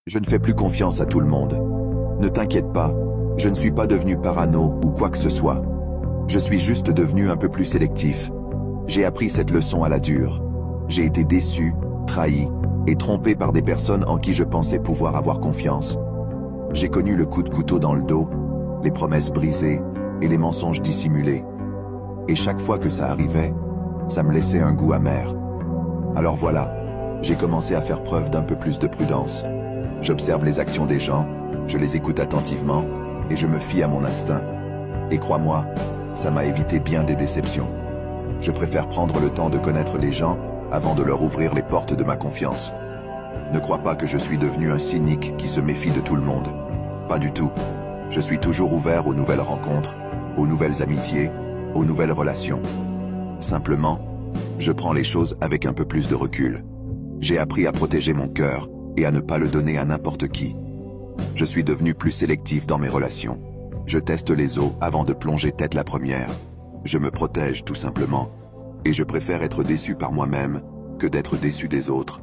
Je ne fais plus confiance à tout le monde. Ne t'inquiète pas, je ne suis pas devenu parano ou quoi que ce soit. Je suis juste devenu un peu plus sélectif. J'ai appris cette leçon à la dure. J'ai été déçu, trahi et trompé par des personnes en qui je pensais pouvoir avoir confiance. J'ai connu le coup de couteau dans le dos, les promesses brisées et les mensonges dissimulés. Et chaque fois que ça arrivait, ça me laissait un goût amer. Alors voilà, j'ai commencé à faire preuve d'un peu plus de prudence. J'observe les actions des gens, je les écoute attentivement et je me fie à mon instinct. Et crois-moi, ça m'a évité bien des déceptions. Je préfère prendre le temps de connaître les gens avant de leur ouvrir les portes de ma confiance. Ne crois pas que je suis devenu un cynique qui se méfie de tout le monde. Pas du tout. Je suis toujours ouvert aux nouvelles rencontres, aux nouvelles amitiés, aux nouvelles relations. Simplement, je prends les choses avec un peu plus de recul. J'ai appris à protéger mon cœur et à ne pas le donner à n'importe qui. Je suis devenu plus sélectif dans mes relations. Je teste les eaux avant de plonger tête la première. Je me protège tout simplement. Et je préfère être déçu par moi-même que d'être déçu des autres.